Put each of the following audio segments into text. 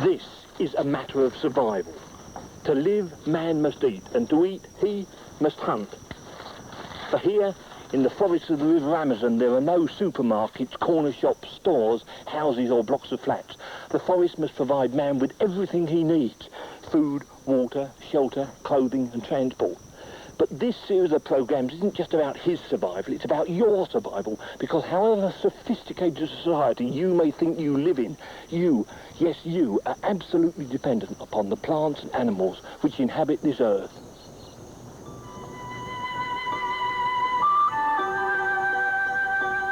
This is a matter of survival. To live, man must eat, and to eat, he must hunt. For here, in the forests of the River Amazon, there are no supermarkets, corner shops, stores, houses or blocks of flats. The forest must provide man with everything he needs: food, water, shelter, clothing and transport. But this series of programmes isn't just about his survival, it's about your survival, because however sophisticated a society you may think you live in, you, yes you, are absolutely dependent upon the plants and animals which inhabit this earth.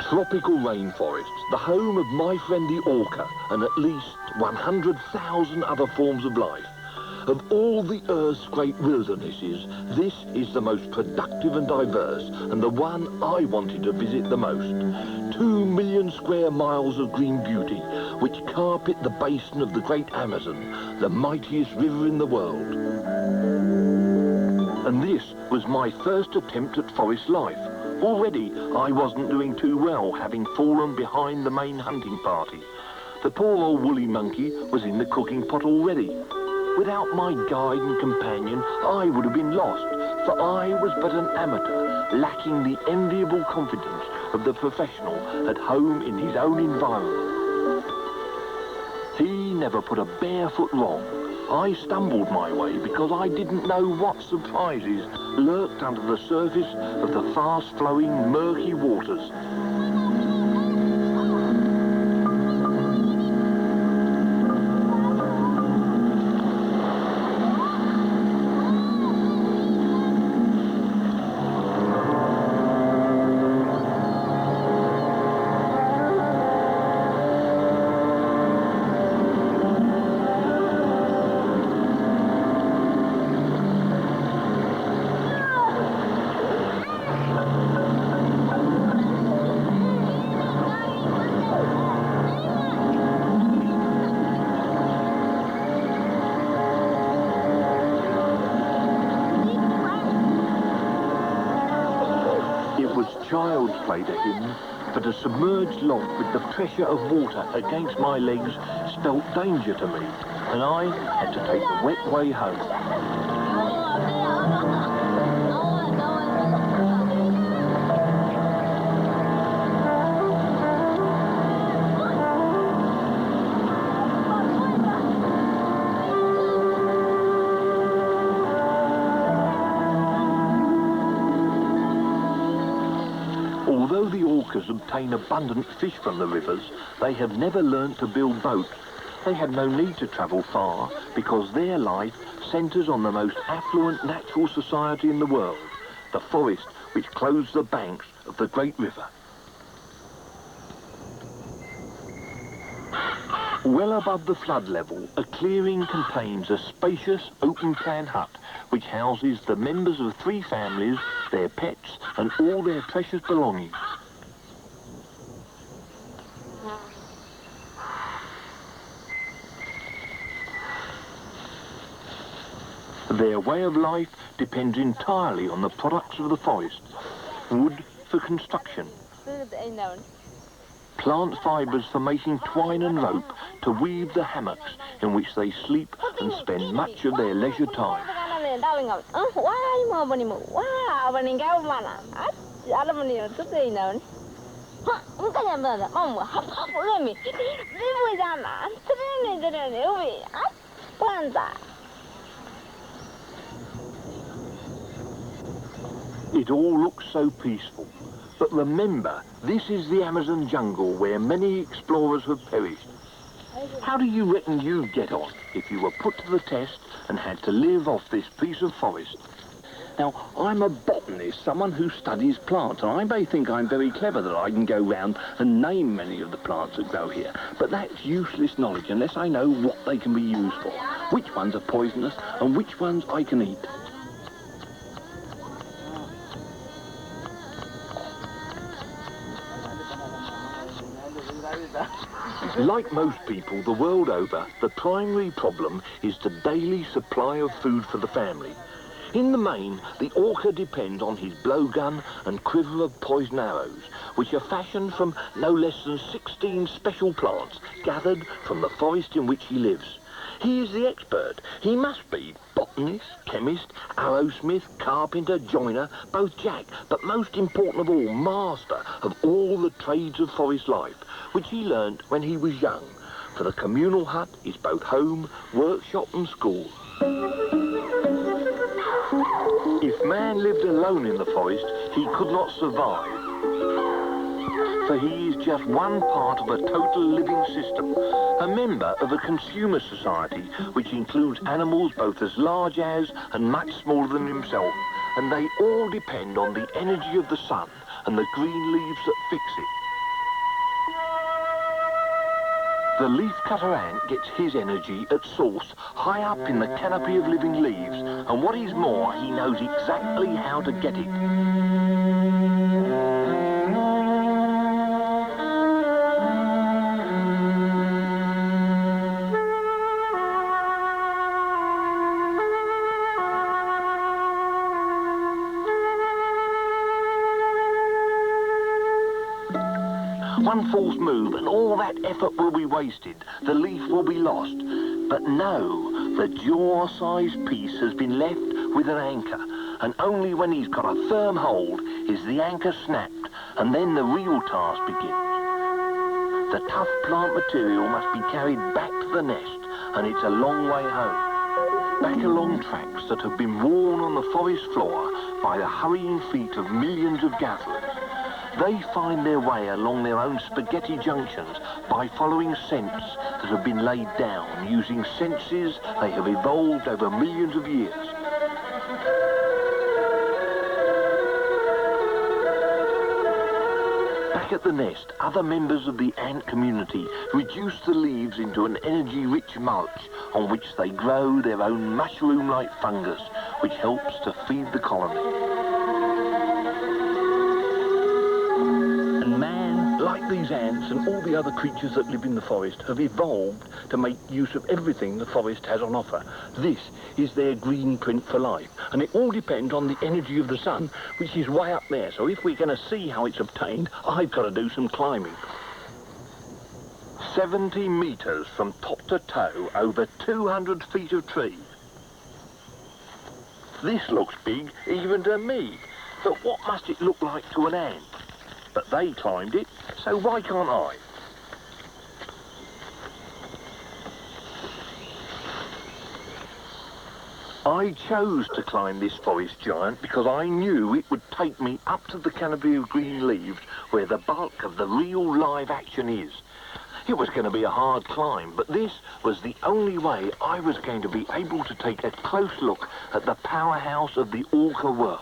Tropical rainforests, the home of my friend the orca and at least 100,000 other forms of life. Of all the Earth's great wildernesses, this is the most productive and diverse, and the one I wanted to visit the most. 2 million square miles of green beauty, which carpet the basin of the great Amazon, the mightiest river in the world. And this was my first attempt at forest life. Already, I wasn't doing too well, having fallen behind the main hunting party. The poor old woolly monkey was in the cooking pot already. Without my guide and companion, I would have been lost, for I was but an amateur, lacking the enviable confidence of the professional at home in his own environment. He never put a bare foot wrong. I stumbled my way because I didn't know what surprises lurked under the surface of the fast-flowing, murky waters. Child's play to him, but a submerged log with the pressure of water against my legs spelt danger to me, and I had to take the wet way home. Although the orcas obtain abundant fish from the rivers, they have never learnt to build boats. They have no need to travel far because their life centres on the most affluent natural society in the world, the forest which clothes the banks of the great river. Well above the flood level, a clearing contains a spacious open-plan hut which houses the members of 3 families, their pets and all their precious belongings. Their way of life depends entirely on the products of the forest. Wood for construction, plant fibres for making twine and rope to weave the hammocks in which they sleep and spend much of their leisure time. It all looks so peaceful. But remember, this is the Amazon jungle where many explorers have perished. How do you reckon you'd get on if you were put to the test and had to live off this piece of forest? Now, I'm a botanist, someone who studies plants, and I may think I'm very clever that I can go round and name many of the plants that grow here, but that's useless knowledge unless I know what they can be used for, which ones are poisonous and which ones I can eat. Like most people the world over, the primary problem is the daily supply of food for the family. In the main, the orca depends on his blowgun and quiver of poison arrows, which are fashioned from no less than 16 special plants gathered from the forest in which he lives. He is the expert. He must be botanist, chemist, arrowsmith, carpenter, joiner, both jack, but most important of all, master of all the trades of forest life, which he learnt when he was young. For the communal hut is both home, workshop and school. If man lived alone in the forest, he could not survive. For he is just one part of a total living system, a member of a consumer society which includes animals both as large as and much smaller than himself, and they all depend on the energy of the sun and the green leaves that fix it. The leaf-cutter ant gets his energy at source, high up in the canopy of living leaves, and what is more, he knows exactly how to get it. One false move and all that effort will be wasted. The leaf will be lost. But no, the jaw-sized piece has been left with an anchor, and only when he's got a firm hold is the anchor snapped, and then the real task begins. The tough plant material must be carried back to the nest, and it's a long way home. Back along tracks that have been worn on the forest floor by the hurrying feet of millions of gatherers. They find their way along their own spaghetti junctions by following scents that have been laid down using senses they have evolved over millions of years. Back at the nest, other members of the ant community reduce the leaves into an energy-rich mulch on which they grow their own mushroom-like fungus, which helps to feed the colony. Like these ants and all the other creatures that live in the forest have evolved to make use of everything the forest has on offer. This is their greenprint for life, and it all depends on the energy of the sun, which is way up there. So if we're going to see how it's obtained, I've got to do some climbing. 70 metres from top to toe over 200 feet of tree. This looks big even to me, but what must it look like to an ant? But they climbed it, so why can't I? I chose to climb this forest giant because I knew it would take me up to the canopy of green leaves where the bulk of the real live action is. It was going to be a hard climb, but this was the only way I was going to be able to take a close look at the powerhouse of the orca world.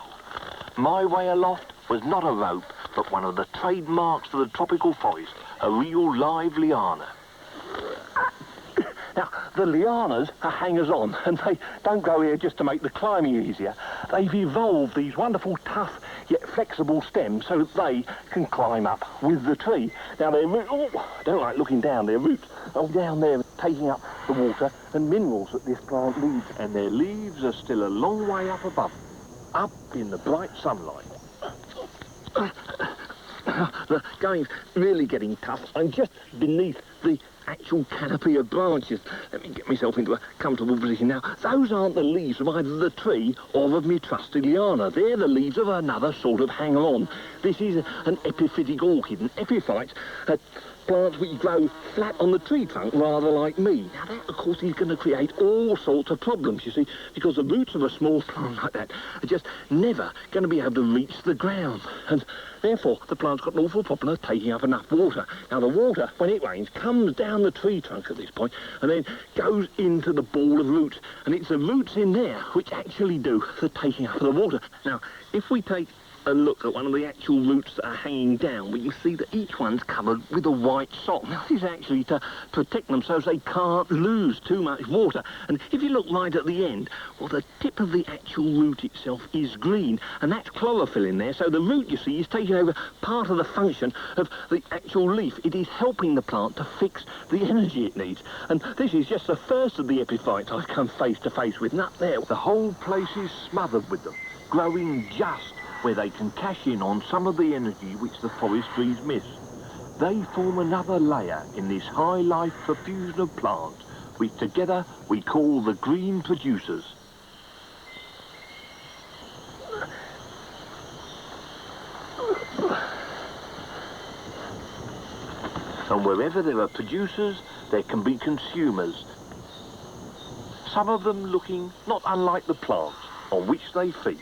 My way aloft was not a rope, but one of the trademarks for the tropical forest, a real live liana. Now, the lianas are hangers-on, and they don't grow here just to make the climbing easier. They've evolved these wonderful, tough, yet flexible stems so that they can climb up with the tree. Now, their roots, I don't like looking down, their roots are down there taking up the water and minerals that this plant needs. And their leaves are still a long way up above, up in the bright sunlight. The going's really getting tough. I'm just beneath the actual canopy of branches. Let me get myself into a comfortable position now. Those aren't the leaves of either the tree or of me trusty liana. They're the leaves of another sort of hanger-on. This is an epiphytic orchid, and epiphytes are plants which grow flat on the tree trunk, rather like me. Now that, of course, is going to create all sorts of problems, you see, because the roots of a small plant like that are just never going to be able to reach the ground. And therefore, the plant's got an awful problem of taking up enough water. Now, the water, when it rains, comes down the tree trunk at this point and then goes into the ball of roots. And it's the roots in there which actually do the taking up of the water. Now, if we take a look at one of the actual roots that are hanging down, we can see that each one's covered with a white sock. Now, this is actually to protect them so they can't lose too much water. And if you look right at the end, well, the tip of the actual root itself is green, and that's chlorophyll in there. So the root, you see, is taking over part of the function of the actual leaf. It is helping the plant to fix the energy it needs. And this is just the first of the epiphytes I've come face to face with. And up there, the whole place is smothered with them, growing just where they can cash in on some of the energy which the forest trees miss. They form another layer in this high life profusion of plants which together we call the green producers. And wherever there are producers, there can be consumers. Some of them looking not unlike the plants on which they feed.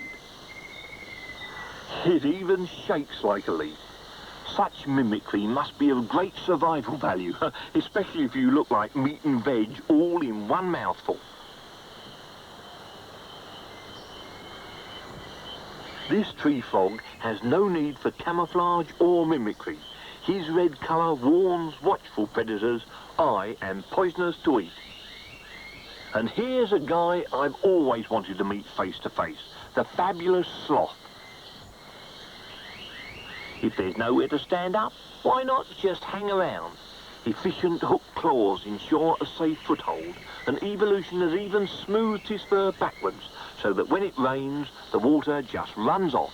It even shakes like a leaf. Such mimicry must be of great survival value, especially if you look like meat and veg all in one mouthful. This tree frog has no need for camouflage or mimicry. His red colour warns watchful predators I am poisonous to eat. And here's a guy I've always wanted to meet face to face, the fabulous sloth. If there's nowhere to stand up, why not just hang around? Efficient hooked claws ensure a safe foothold, and evolution has even smoothed his fur backwards, so that when it rains, the water just runs off.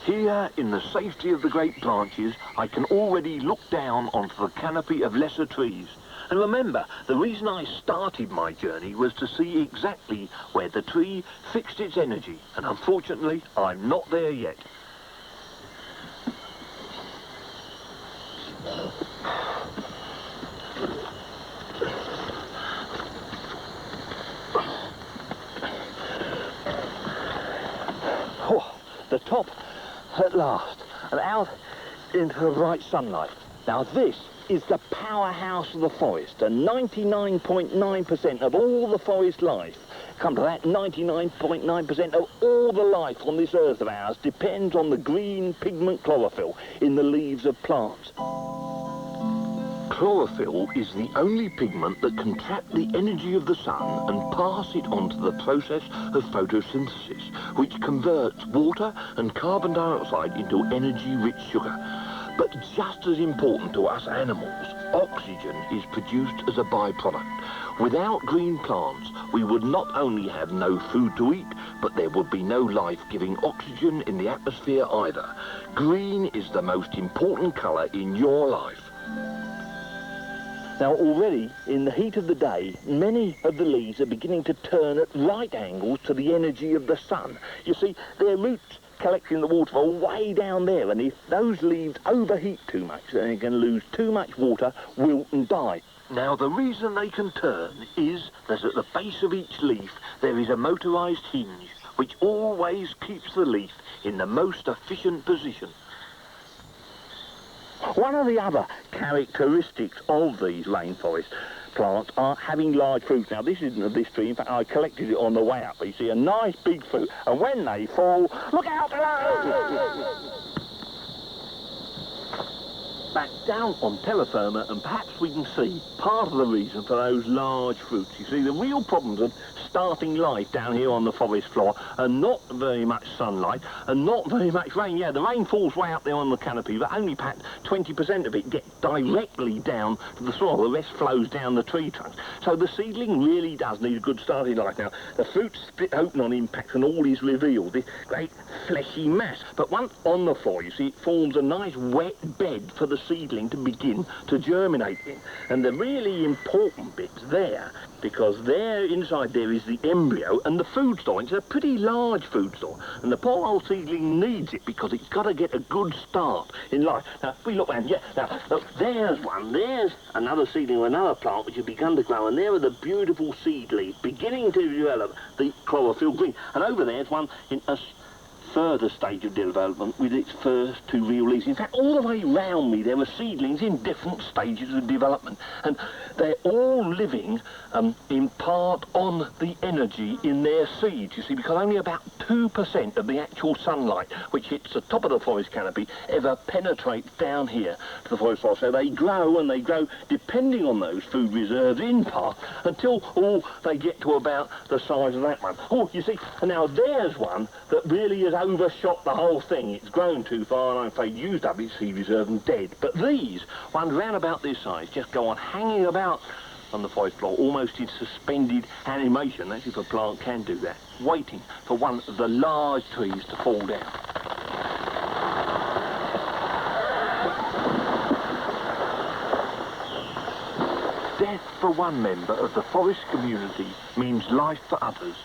Here, in the safety of the great branches, I can already look down onto the canopy of lesser trees. And remember, the reason I started my journey was to see exactly where the tree fixed its energy, and unfortunately, I'm not there yet. Oh, the top at last, and out into the bright sunlight. Now this is the powerhouse of the forest, and 99.9% of all the forest life, come to that, 99.9% of all the life on this earth of ours depends on the green pigment chlorophyll in the leaves of plants. Chlorophyll is the only pigment that can trap the energy of the sun and pass it on to the process of photosynthesis, which converts water and carbon dioxide into energy-rich sugar. But just as important to us animals, oxygen is produced as a byproduct. Without green plants, we would not only have no food to eat, but there would be no life-giving oxygen in the atmosphere either. Green is the most important colour in your life. Now already, in the heat of the day, many of the leaves are beginning to turn at right angles to the energy of the sun. You see, their roots collecting the water are way down there, and if those leaves overheat too much, then they can lose too much water, wilt and die. Now the reason they can turn is that at the base of each leaf there is a motorised hinge, which always keeps the leaf in the most efficient position. One of the other characteristics of these rainforest plants are having large fruits. Now this isn't of this tree, in fact I collected it on the way up. You see a nice big fruit, and when they fall, look out below! Back down on terra firma, and perhaps we can see part of the reason for those large fruits. You see, the real problems of starting life down here on the forest floor are not very much sunlight and not very much rain. Yeah, the rain falls way up there on the canopy, but only perhaps 20% of it gets directly down to the soil. The rest flows down the tree trunks. So the seedling really does need a good starting life. Now, the fruits split open on impact and all is revealed, this great fleshy mass. But once on the floor, you see, it forms a nice wet bed for the seedling to begin to germinate in. And the really important bit's there, because there inside there is the embryo and the food store. It's a pretty large food store, and the poor old seedling needs it because it's got to get a good start in life. Now, if we look around, yeah, now, look, there's one, there's another seedling or another plant which has begun to grow, and there are the beautiful seed leaves beginning to develop the chlorophyll green. And over there's one in a further stage of development with its first two real leaves. In fact, all the way round me there are seedlings in different stages of development, and they're all living in part on the energy in their seeds, you see, because only about 2% of the actual sunlight which hits the top of the forest canopy ever penetrates down here to the forest floor. So they grow, and they grow depending on those food reserves in part until they get to about the size of that one. Oh, you see, and now there's one that really has overshot the whole thing. It's grown too far, and I'm afraid used up its seed reserve and dead. But these, ones round about this size, just go on hanging about on the forest floor, almost in suspended animation. That's if a plant can do that, waiting for one of the large trees to fall down. Death for one member of the forest community means life for others.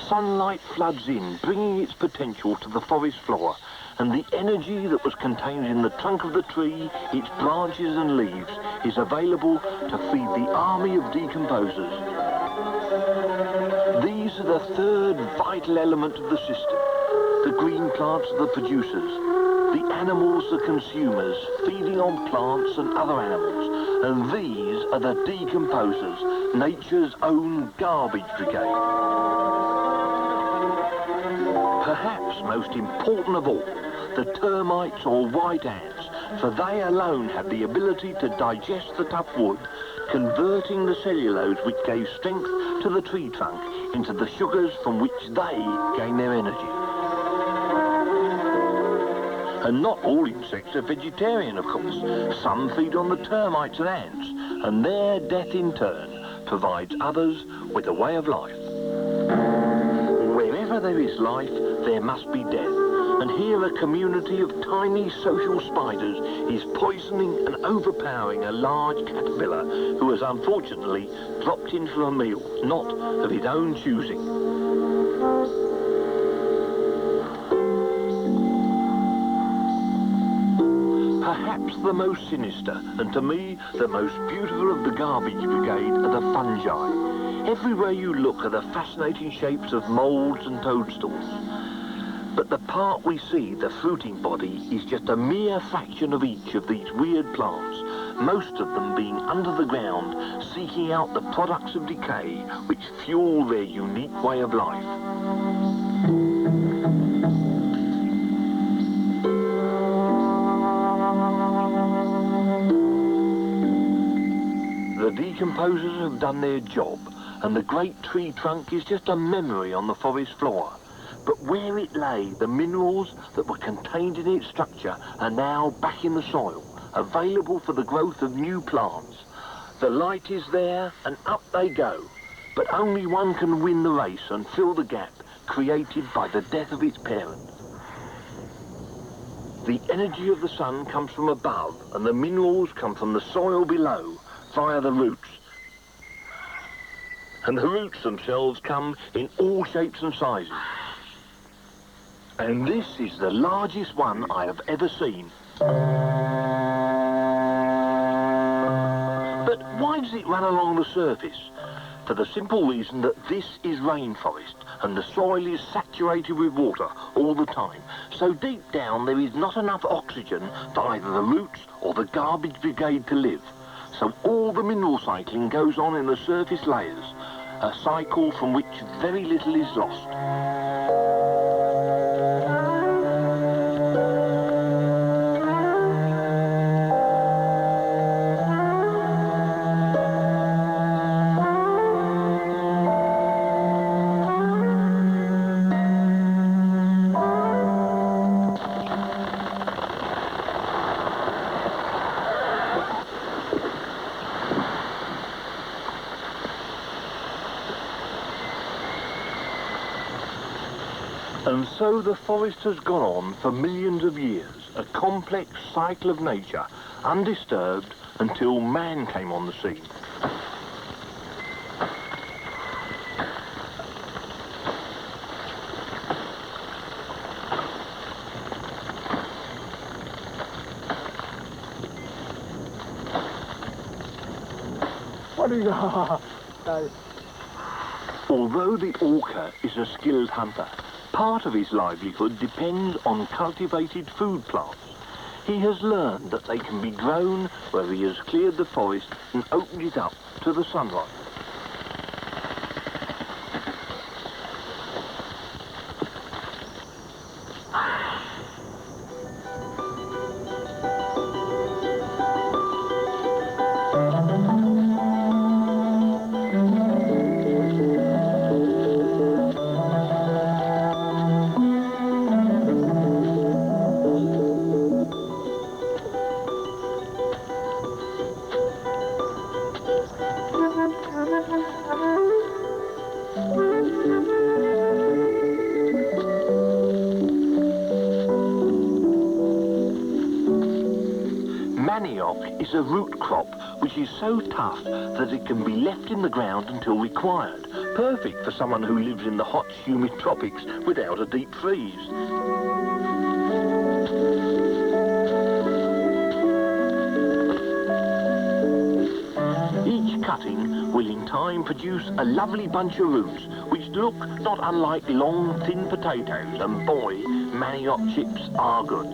Sunlight floods in, bringing its potential to the forest floor, and the energy that was contained in the trunk of the tree, its branches and leaves, is available to feed the army of decomposers. These are the third vital element of the system. The green plants are the producers, the animals the consumers, feeding on plants and other animals, and these are the decomposers, nature's own garbage brigade. Perhaps most important of all, the termites or white ants, for they alone have the ability to digest the tough wood, converting the cellulose which gave strength to the tree trunk into the sugars from which they gain their energy. And not all insects are vegetarian, of course. Some feed on the termites and ants, and their death in turn provides others with a way of life. Wherever there is life, there must be death. And here a community of tiny social spiders is poisoning and overpowering a large caterpillar who has unfortunately dropped in for a meal, not of his own choosing. Perhaps the most sinister, and to me, the most beautiful of the garbage brigade are the fungi. Everywhere you look are the fascinating shapes of moulds and toadstools. But the part we see, the fruiting body, is just a mere fraction of each of these weird plants, most of them being under the ground, seeking out the products of decay which fuel their unique way of life. The decomposers have done their job, and the great tree trunk is just a memory on the forest floor. But where it lay, the minerals that were contained in its structure are now back in the soil, available for the growth of new plants. The light is there, and up they go. But only one can win the race and fill the gap created by the death of its parent. The energy of the sun comes from above, and the minerals come from the soil below, via the roots. And the roots themselves come in all shapes and sizes. And this is the largest one I have ever seen. But why does it run along the surface? For the simple reason that this is rainforest, and the soil is saturated with water all the time. So deep down there is not enough oxygen for either the roots or the garbage brigade to live. So all the mineral cycling goes on in the surface layers, a cycle from which very little is lost. And so the forest has gone on for millions of years, a complex cycle of nature, undisturbed until man came on the scene. Although the orca is a skilled hunter, part of his livelihood depends on cultivated food plants. He has learned that they can be grown where he has cleared the forest and opened it up to the sunlight. is a root crop which is so tough that it can be left in the ground until required. Perfect for someone who lives in the hot, humid tropics without a deep freeze. Each cutting will in time produce a lovely bunch of roots which look not unlike long, thin potatoes, and boy, manioc chips are good.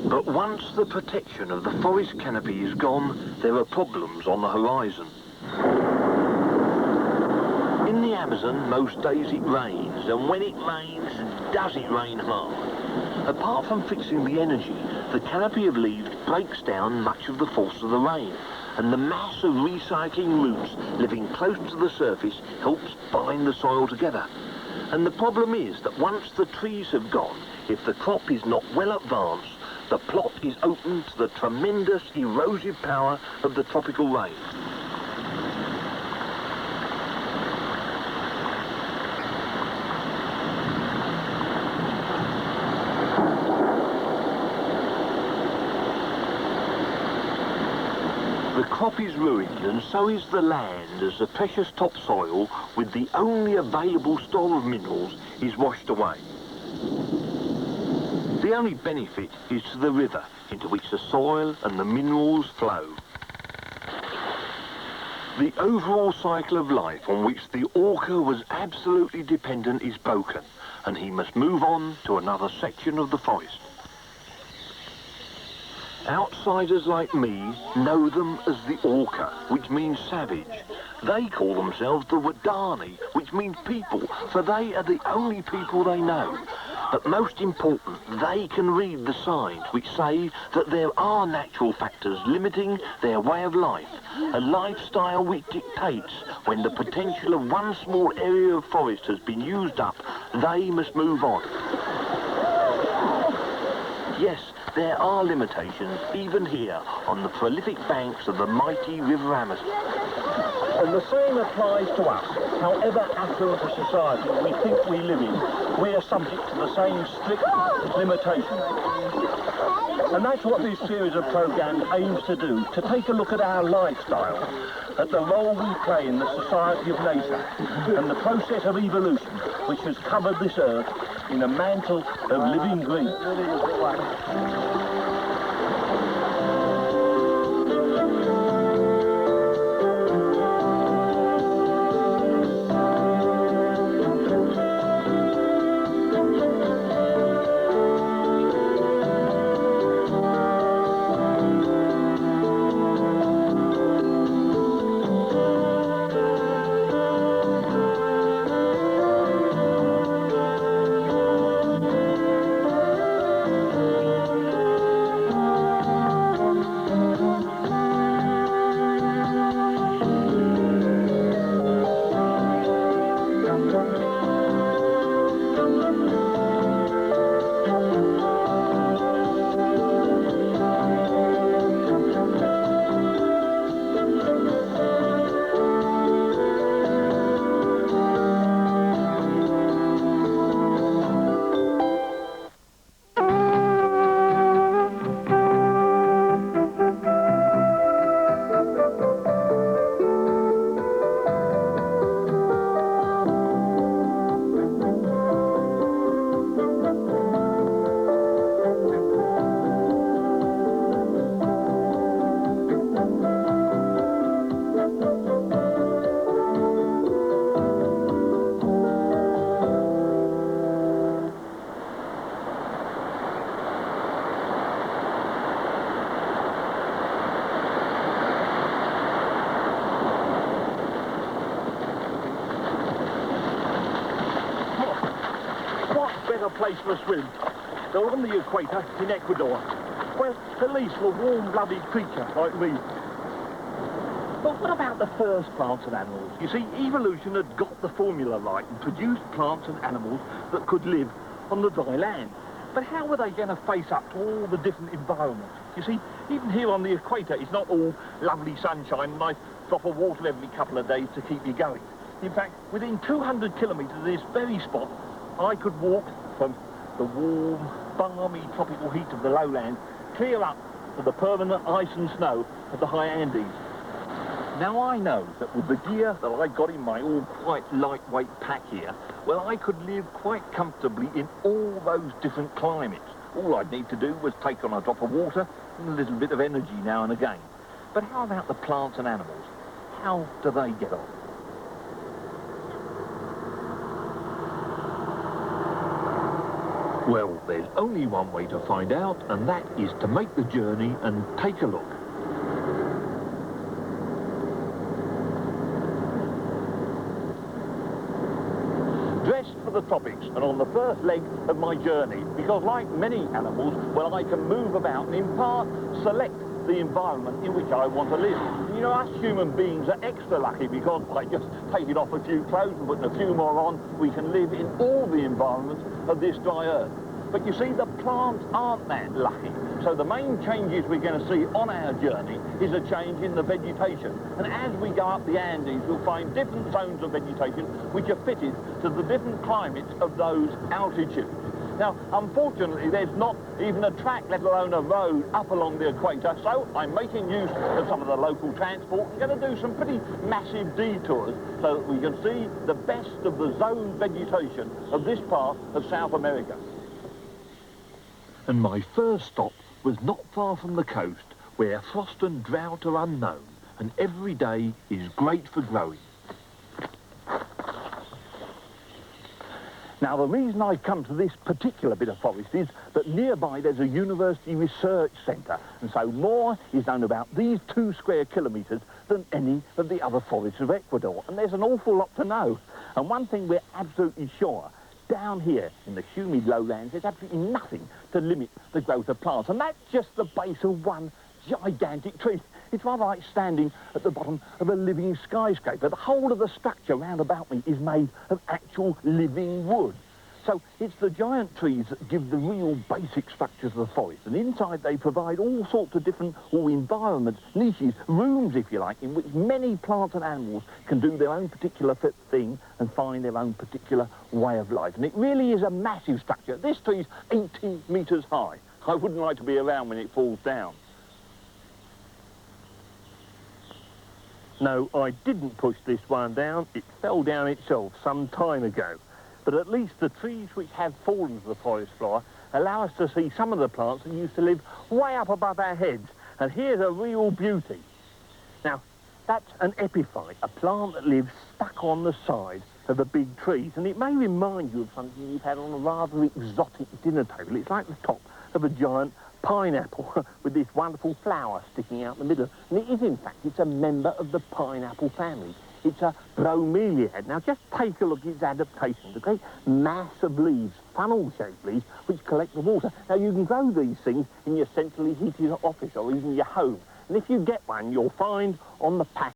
But once the protection of the forest canopy is gone, there are problems on the horizon. In the Amazon, most days it rains, and when it rains, does it rain hard? Apart from fixing the energy, the canopy of leaves breaks down much of the force of the rain, and the mass of recycling roots living close to the surface helps bind the soil together. And the problem is that once the trees have gone, if the crop is not well advanced, the plot is open to the tremendous erosive power of the tropical rain. The crop is ruined, and so is the land, as the precious topsoil, with the only available store of minerals, is washed away. The only benefit is to the river, into which the soil and the minerals flow. The overall cycle of life on which the orca was absolutely dependent is broken, and he must move on to another section of the forest. Outsiders like me know them as the orca, which means savage. They call themselves the Wadani, which means people, for they are the only people they know. But most important, they can read the signs which say that there are natural factors limiting their way of life, a lifestyle which dictates when the potential of one small area of forest has been used up, they must move on. Yes, there are limitations, even here, on the prolific banks of the mighty River Amazon. And the same applies to us. However affluent a society we think we live in, we are subject to the same strict limitations. And that's what this series of programmes aims to do, to take a look at our lifestyle, at the role we play in the society of nature, and the process of evolution which has covered this earth in a mantle of living green. Place for a swim. They're on the equator in Ecuador. Well, at least for a warm-blooded creature like me. But what about the first plants and animals? You see, evolution had got the formula right and produced plants and animals that could live on the dry land. But how were they going to face up to all the different environments? You see, even here on the equator, it's not all lovely sunshine and nice drop of water every couple of days to keep you going. In fact, within 200 kilometres of this very spot, I could walk from the warm, balmy tropical heat of the lowlands clear up to the permanent ice and snow of the high Andes. Now I know that with the gear that I got in my all quite lightweight pack here, well, I could live quite comfortably in all those different climates. All I'd need to do was take on a drop of water and a little bit of energy now and again. But how about the plants and animals? How do they get on? Well, there's only one way to find out, and that is to make the journey and take a look. Dressed for the tropics and on the first leg of my journey, because like many animals, well, I can move about and in part select the environment in which I want to live. And, you know, us human beings are extra lucky because by just taking off a few clothes and putting a few more on, we can live in all the environments of this dry earth. But you see, the plants aren't that lucky. So the main changes we're going to see on our journey is a change in the vegetation. And as we go up the Andes, we'll find different zones of vegetation which are fitted to the different climates of those altitudes. Now, unfortunately, there's not even a track, let alone a road, up along the equator, so I'm making use of some of the local transport and going to do some pretty massive detours so that we can see the best of the zone vegetation of this part of South America. And my first stop was not far from the coast, where frost and drought are unknown, and every day is great for growing. Now, the reason I've come to this particular bit of forest is that nearby there's a university research centre, and so more is known about these 2 square kilometres than any of the other forests of Ecuador, and there's an awful lot to know. And one thing we're absolutely sure, down here in the humid lowlands, there's absolutely nothing to limit the growth of plants, and that's just the base of one gigantic tree. It's rather like standing at the bottom of a living skyscraper. The whole of the structure round about me is made of actual living wood. So it's the giant trees that give the real basic structures of the forest, and inside they provide all sorts of different environments, niches, rooms, if you like, in which many plants and animals can do their own particular thing and find their own particular way of life. And it really is a massive structure. This tree's 80 metres high. I wouldn't like to be around when it falls down. No, I didn't push this one down. It fell down itself some time ago. But at least the trees which have fallen to the forest floor allow us to see some of the plants that used to live way up above our heads. And here's a real beauty. Now, that's an epiphyte, a plant that lives stuck on the side of the big trees. And it may remind you of something you've had on a rather exotic dinner table. It's like the top of a giant pineapple with this wonderful flower sticking out in the middle. And it is, in fact, it's a member of the pineapple family. It's a bromeliad. Now, just take a look at its adaptation. The great mass of leaves, funnel-shaped leaves, which collect the water. Now, you can grow these things in your centrally heated office or even your home. And if you get one, you'll find on the pack